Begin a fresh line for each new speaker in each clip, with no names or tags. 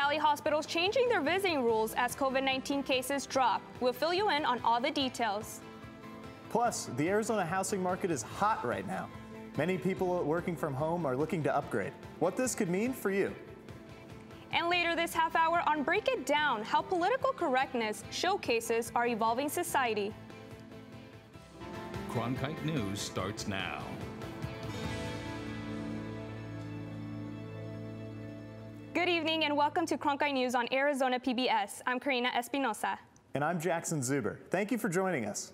Valley hospitals changing their visiting rules as COVID-19 cases drop. We'll fill you in on all the details.
Plus, the Arizona housing market is hot right now. Many people working from home are looking to upgrade. What this could mean for you.
And later this half hour on Break It Down, how political correctness showcases our evolving society.
Cronkite News starts now.
Good evening and welcome to Cronkite News on Arizona PBS. I'm Karina Espinosa.
And I'm Jackson Zuber. Thank you for joining us.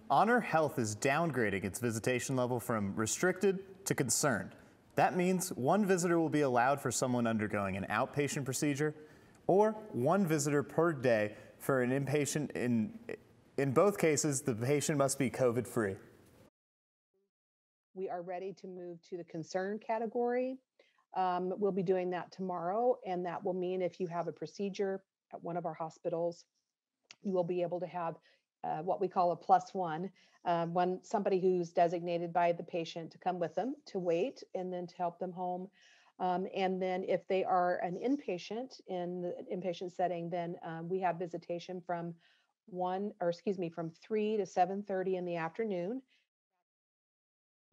Honor Health is downgrading its visitation level from restricted to concerned. That means one visitor will be allowed for someone undergoing an outpatient procedure or one visitor per day for an inpatient. In both cases, the patient must be COVID-free.
We are ready to move to the concern category. We'll be doing that tomorrow, and that will mean if you have a procedure at one of our hospitals, you will be able to have what we call a +1, somebody who's designated by the patient to come with them to wait and then to help them home. And then if they are an inpatient in the inpatient setting, then we have visitation from 3 to 7:30 in the afternoon.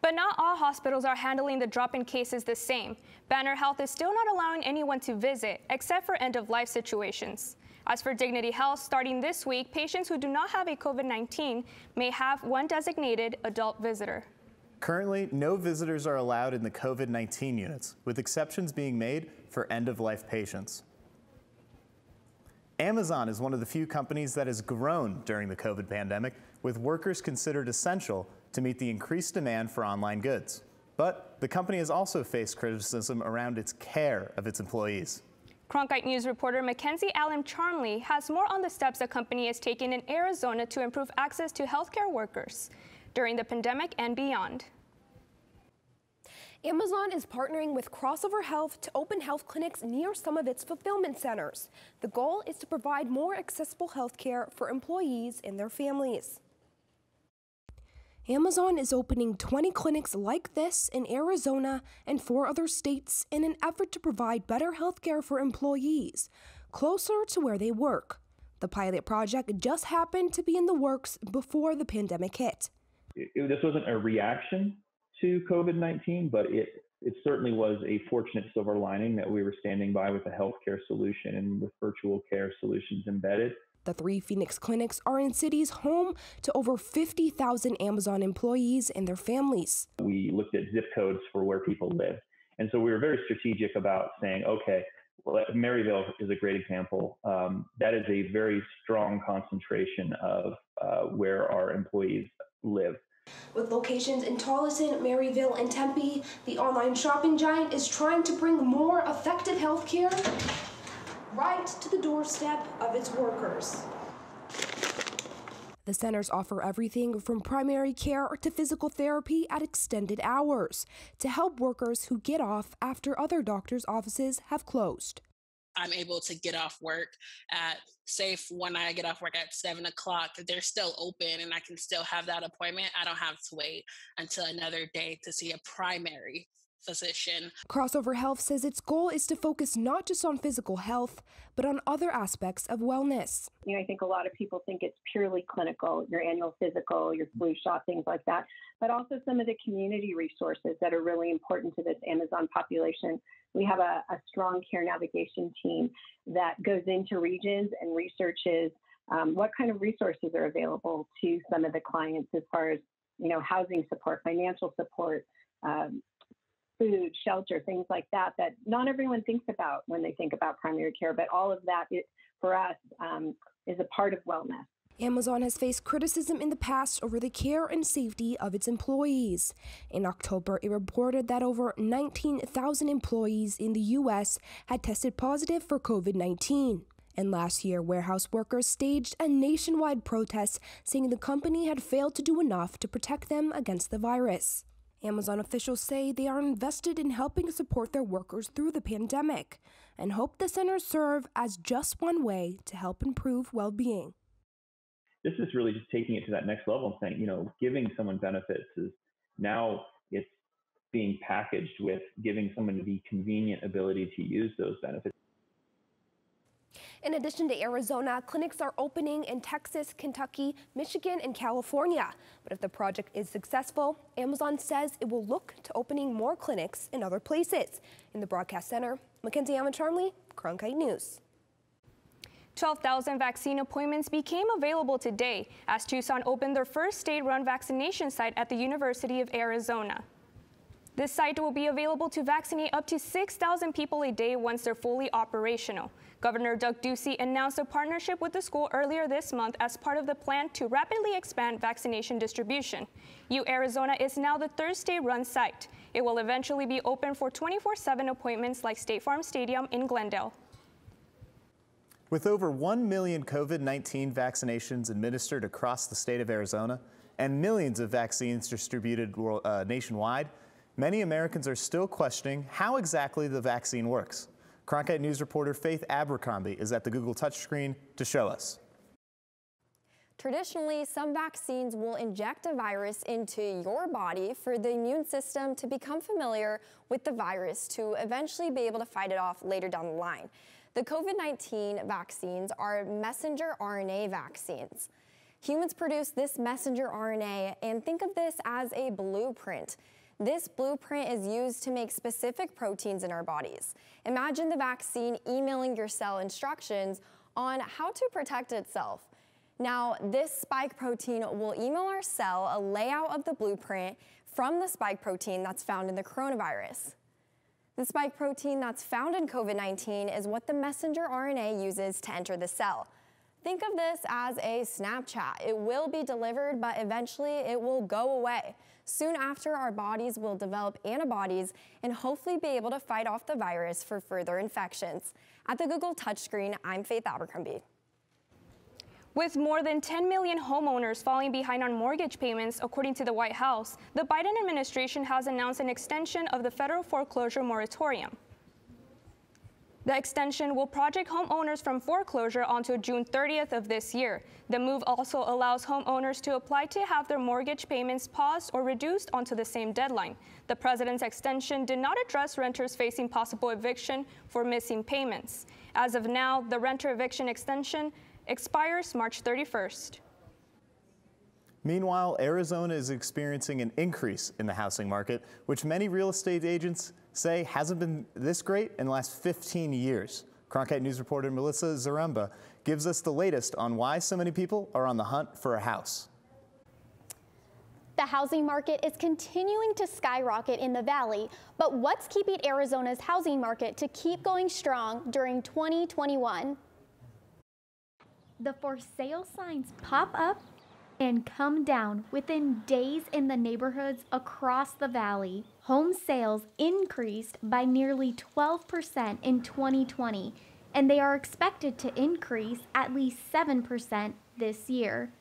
But not all hospitals are handling the drop in cases the same. Banner Health is still not allowing anyone to visit, except for end-of-life situations. As for Dignity Health, starting this week, patients who do not have a COVID-19 may have one designated adult visitor.
Currently, no visitors are allowed in the COVID-19 units, with exceptions being made for end-of-life patients. Amazon is one of the few companies that has grown during the COVID pandemic, with workers considered essential to meet the increased demand for online goods. But the company has also faced criticism around its care of its employees.
Cronkite News reporter Mackenzie Allen Charmley has more on the steps the company has taken in Arizona to improve access to healthcare workers during the pandemic and beyond.
Amazon is partnering with Crossover Health to open health clinics near some of its fulfillment centers. The goal is to provide more accessible health care for employees and their families. Amazon is opening 20 clinics like this in Arizona and 4 other states in an effort to provide better health care for employees closer to where they work. The pilot project just happened to be in the works before the pandemic hit.
This wasn't a reaction to COVID-19, but it certainly was a fortunate silver lining that we were standing by with a healthcare solution and with virtual care solutions embedded.
The 3 Phoenix clinics are in cities home to over 50,000 Amazon employees and their families.
We looked at zip codes for where people live. And so we were very strategic about saying, okay, well, Maryville is a great example. That is a very strong concentration of where our employees live.
With locations in Tolleson, Maryville, and Tempe, the online shopping giant is trying to bring more effective health care right to the doorstep of its workers. The centers offer everything from primary care to physical therapy at extended hours to help workers who get off after other doctors' offices have closed.
I'm able to get off work at, say, when I get off work at 7 o'clock, they're still open and I can still have that appointment. I don't have to wait until another day to see a primary physician.
Crossover Health says its goal is to focus not just on physical health, but on other aspects of wellness.
I think a lot of people think it's purely clinical, your annual physical, your flu shot, things like that, but also some of the community resources that are really important to this Amazon population. We have a strong care navigation team that goes into regions and researches what kind of resources are available to some of the clients as far as, housing support, financial support, food, shelter, things like that not everyone thinks about when they think about primary care, but all of that, for us, is a part of wellness.
Amazon has faced criticism in the past over the care and safety of its employees. In October, it reported that over 19,000 employees in the U.S. had tested positive for COVID-19. And last year, warehouse workers staged a nationwide protest saying the company had failed to do enough to protect them against the virus. Amazon officials say they are invested in helping support their workers through the pandemic and hope the centers serve as just one way to help improve well-being.
This is really just taking it to that next level and saying, giving someone benefits is now it's being packaged with giving someone the convenient ability to use those benefits.
In addition to Arizona, clinics are opening in Texas, Kentucky, Michigan, and California. But if the project is successful, Amazon says it will look to opening more clinics in other places. In the broadcast center, Mackenzie Amacharmley, Cronkite News.
12,000 vaccine appointments became available today as Tucson opened their first state-run vaccination site at the University of Arizona. This site will be available to vaccinate up to 6,000 people a day once they're fully operational. Governor Doug Ducey announced a partnership with the school earlier this month as part of the plan to rapidly expand vaccination distribution. Arizona is now the third state-run site. It will eventually be open for 24/7 appointments like State Farm Stadium in Glendale.
With over 1 million COVID-19 vaccinations administered across the state of Arizona and millions of vaccines distributed nationwide, many Americans are still questioning how exactly the vaccine works. Cronkite News reporter Faith Abercrombie is at the Google touchscreen to show us.
Traditionally, some vaccines will inject a virus into your body for the immune system to become familiar with the virus to eventually be able to fight it off later down the line. The COVID-19 vaccines are messenger RNA vaccines. Humans produce this messenger RNA, and think of this as a blueprint. This blueprint is used to make specific proteins in our bodies. Imagine the vaccine emailing your cell instructions on how to protect itself. Now, this spike protein will email our cell a layout of the blueprint from the spike protein that's found in the coronavirus. The spike protein that's found in COVID-19 is what the messenger RNA uses to enter the cell. Think of this as a Snapchat. It will be delivered, but eventually it will go away. Soon after, our bodies will develop antibodies and hopefully be able to fight off the virus for further infections. At the Google touchscreen, I'm Faith Abercrombie.
With more than 10 million homeowners falling behind on mortgage payments, according to the White House, the Biden administration has announced an extension of the federal foreclosure moratorium. The extension will project homeowners from foreclosure until June 30th of this year. The move also allows homeowners to apply to have their mortgage payments paused or reduced onto the same deadline. The president's extension did not address renters facing possible eviction for missing payments. As of now, the renter eviction extension expires March 31st.
Meanwhile, Arizona is experiencing an increase in the housing market, which many real estate agents say hasn't been this great in the last 15 years. Cronkite News reporter Melissa Zaremba gives us the latest on why so many people are on the hunt for a house.
The housing market is continuing to skyrocket in the valley, but what's keeping Arizona's housing market to keep going strong during 2021?
The for sale signs pop up and come down within days in the neighborhoods across the valley. Home sales increased by nearly 12% in 2020, and they are expected to increase at least 7% this year.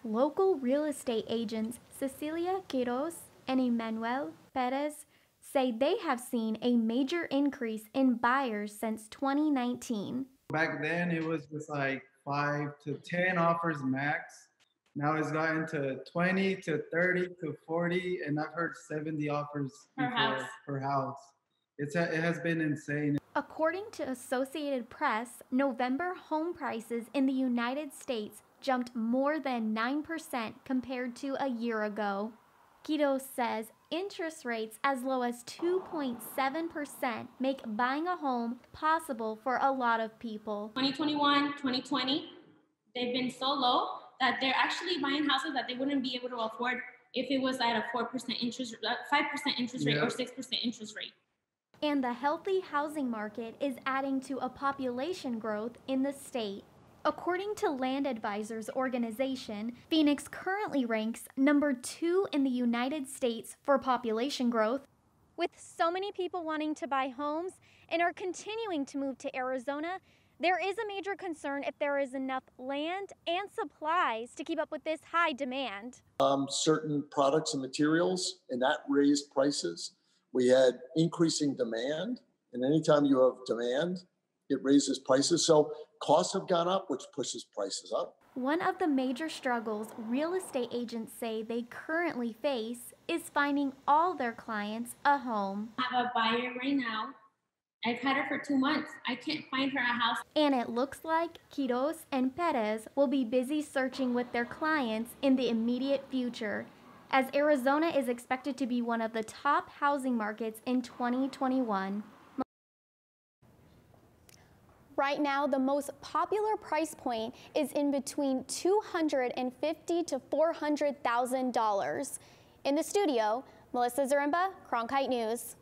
Local real estate agents Cecilia Quiroz and Emmanuel Perez say they have seen a major increase in buyers since 2019.
Back then, it was just like 5 to 10 offers max. Now it's gotten to 20 to 30 to 40, and I've heard 70 offers per house. It has been insane.
According to Associated Press, November home prices in the United States jumped more than 9% compared to a year ago. Guido says interest rates as low as 2.7% make buying a home possible for a lot of people.
2021, 2020, they've been so low that they're actually buying houses that they wouldn't be able to afford if it was at a 4% interest, 5% interest rate or 6% interest rate.
And the healthy housing market is adding to a population growth in the state. According to Land Advisors organization, Phoenix currently ranks number 2 in the United States for population growth.
With so many people wanting to buy homes and are continuing to move to Arizona, there is a major concern if there is enough land and supplies to keep up with this high demand.
Certain products and materials, and that raised prices. We had increasing demand, and anytime you have demand, it raises prices. So costs have gone up, which pushes prices up.
One of the major struggles real estate agents say they currently face is finding all their clients a home.
I have a buyer right now, I've had her for 2 months. I can't find her a house.
And it looks like Quiroz and Perez will be busy searching with their clients in the immediate future, as Arizona is expected to be one of the top housing markets in 2021.
Right now, the most popular price point is in between $250,000 to $400,000. In the studio, Melissa Zaremba, Cronkite News.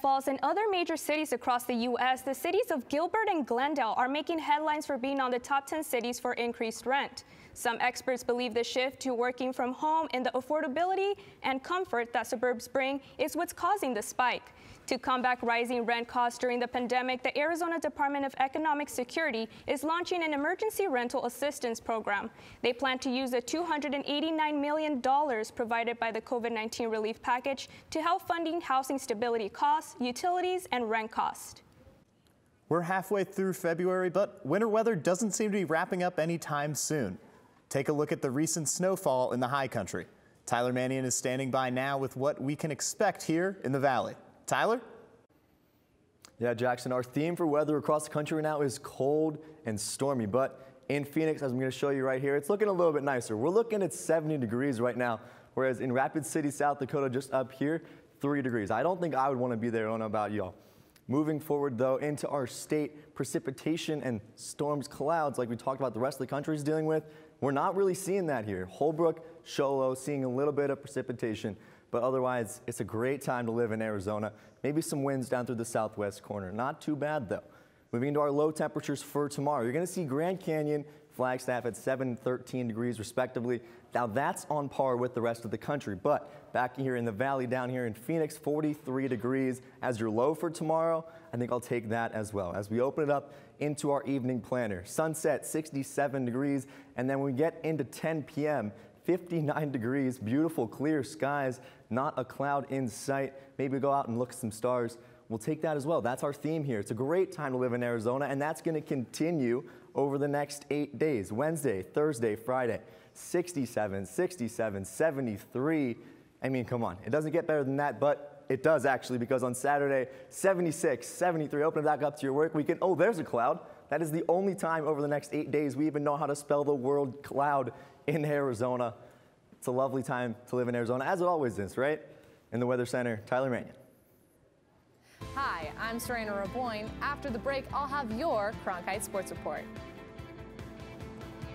Falls in other major cities across the U.S., the cities of Gilbert and Glendale are making headlines for being on the top 10 cities for increased rent. Some experts believe the shift to working from home and the affordability and comfort that suburbs bring is what's causing the spike. To combat rising rent costs during the pandemic, the Arizona Department of Economic Security is launching an emergency rental assistance program. They plan to use the $289 million provided by the COVID-19 relief package to help funding housing stability costs, utilities, and rent costs.
We're halfway through February, but winter weather doesn't seem to be wrapping up anytime soon. Take a look at the recent snowfall in the high country. Tyler Mannion is standing by now with what we can expect here in the valley. Tyler?
Yeah, Jackson, our theme for weather across the country right now is cold and stormy, but in Phoenix, as I'm going to show you right here, it's looking a little bit nicer. We're looking at 70 degrees right now, whereas in Rapid City, South Dakota, just up here, 3 degrees. I don't think I would want to be there. I don't know about y'all. Moving forward, though, into our state, precipitation and storms, clouds, like we talked about the rest of the country is dealing with, we're not really seeing that here. Holbrook, Show Low, seeing a little bit of precipitation. But otherwise, it's a great time to live in Arizona. Maybe some winds down through the southwest corner. Not too bad, though. Moving into our low temperatures for tomorrow, you're going to see Grand Canyon, Flagstaff at 7 and 13 degrees respectively. Now, that's on par with the rest of the country. But back here in the valley, down here in Phoenix, 43 degrees as your low for tomorrow. I think I'll take that as well. As we open it up into our evening planner, sunset 67 degrees. And then when we get into 10 p.m., 59 degrees, beautiful clear skies, not a cloud in sight. Maybe go out and look at some stars. We'll take that as well. That's our theme here. It's a great time to live in Arizona, and that's going to continue over the next 8 days. Wednesday, Thursday, Friday, 67, 67, 73. I mean, come on. It doesn't get better than that, but it does actually, because on Saturday, 76, 73. Open it back up to your work weekend. Oh, there's a cloud. That is the only time over the next 8 days we even know how to spell the word cloud in Arizona. It's a lovely time to live in Arizona, as it always is, right? In the Weather Center, Tyler Mannion.
Hi, I'm Serena Raboyne. After the break, I'll have your Cronkite Sports Report.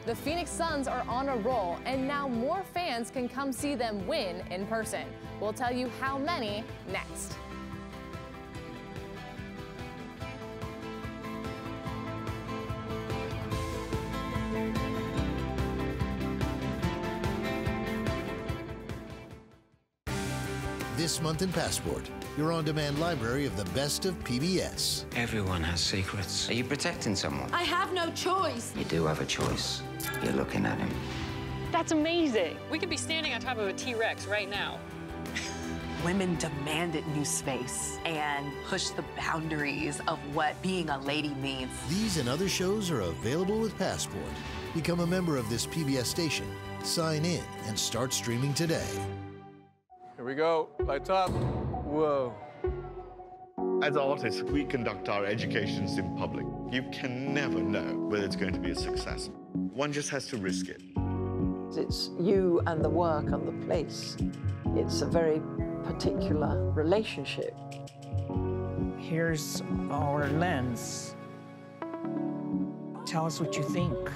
The Phoenix Suns are on a roll, and now more fans can come see them win in person. We'll tell you how many next.
This month in Passport, your on-demand library of the best of PBS.
Everyone has secrets. Are you protecting someone?
I have no choice.
You do have a choice. You're looking at him.
That's amazing. We could be standing on top of a T-Rex right now.
Women demanded new space and pushed the boundaries of what being a lady means.
These and other shows are available with Passport. Become a member of this PBS station. Sign in and start streaming today.
Here we go, lights up. Whoa.
As artists, we conduct our educations in public. You can never know whether it's going to be a success. One just has to risk it.
It's you and the work and the place. It's a very particular relationship.
Here's our lens. Tell us what you think.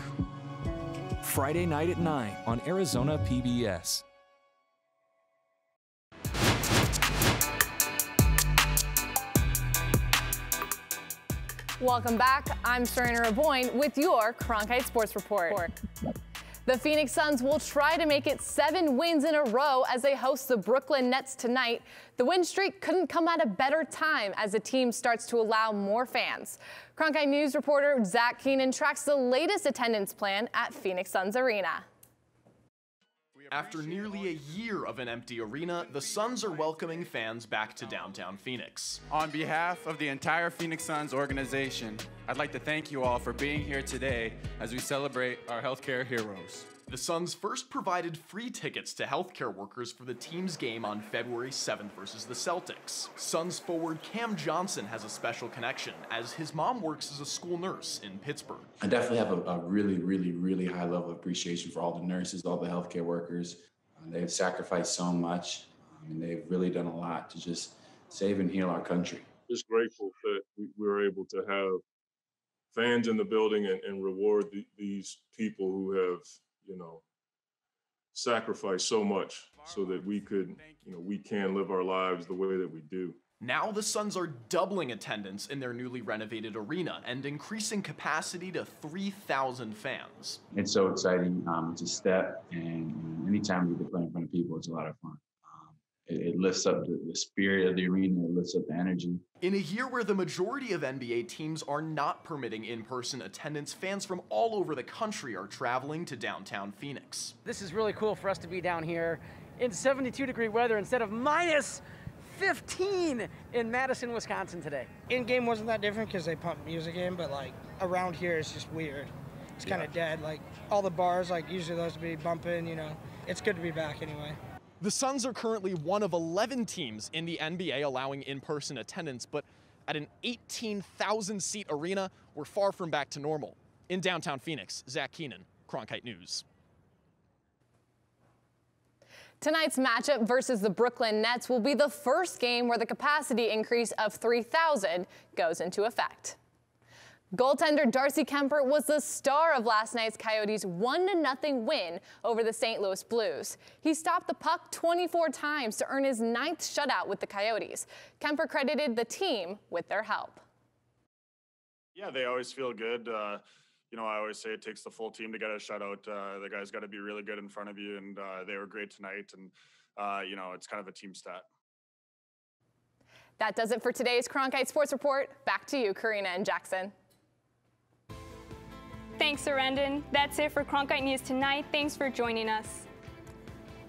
Friday night at 9 on Arizona PBS.
Welcome back. I'm Serena Raboyne with your Cronkite Sports Report. The Phoenix Suns will try to make it 7 wins in a row as they host the Brooklyn Nets tonight. The win streak couldn't come at a better time as the team starts to allow more fans. Cronkite News reporter Zach Keenan tracks the latest attendance plan at Phoenix Suns Arena.
After nearly a year of an empty arena, the Suns are welcoming fans back to downtown Phoenix.
On behalf of the entire Phoenix Suns organization, I'd like to thank you all for being here today as we celebrate our healthcare heroes.
The Suns first provided free tickets to healthcare workers for the team's game on February 7th versus the Celtics. Suns forward Cam Johnson has a special connection, as his mom works as a school nurse in Pittsburgh.
I definitely have a really high level of appreciation for all the nurses, all the healthcare workers. They've sacrificed so much, and they've really done a lot to just save and heal our country.
Just grateful that we were able to have fans in the building and reward these people who have, sacrificed so much so that we could, we can live our lives the way that we do.
Now the Suns are doubling attendance in their newly renovated arena and increasing capacity to 3,000 fans.
It's so exciting. It's a step, and anytime we can play in front of people, it's a lot of fun. It lifts up the spirit of the arena, it lifts up the energy.
In a year where the majority of NBA teams are not permitting in-person attendance, fans from all over the country are traveling to downtown Phoenix.
This is really cool for us to be down here in 72-degree weather instead of minus 15 in Madison, Wisconsin today.
In-game wasn't that different because they pumped music in, but like around here it's just weird. It's kind of dead. Like all the bars, like usually those would be bumping, It's good to be back anyway.
The Suns are currently one of 11 teams in the NBA allowing in-person attendance, but at an 18,000-seat arena, we're far from back to normal. In downtown Phoenix, Zach Keenan, Cronkite News.
Tonight's matchup versus the Brooklyn Nets will be the first game where the capacity increase of 3,000 goes into effect. Goaltender Darcy Kemper was the star of last night's Coyotes' 1-0 win over the St. Louis Blues. He stopped the puck 24 times to earn his 9th shutout with the Coyotes. Kemper credited the team with their help.
Yeah, they always feel good. I always say it takes the full team to get a shutout. The guys got to be really good in front of you, and they were great tonight. And, it's kind of a team stat.
That does it for today's Cronkite Sports Report. Back to you, Karina and Jackson.
Thanks, Arendon. That's it for Cronkite News tonight. Thanks for joining us.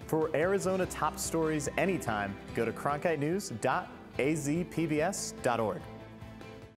For Arizona top stories anytime, go to cronkitenews.azpbs.org.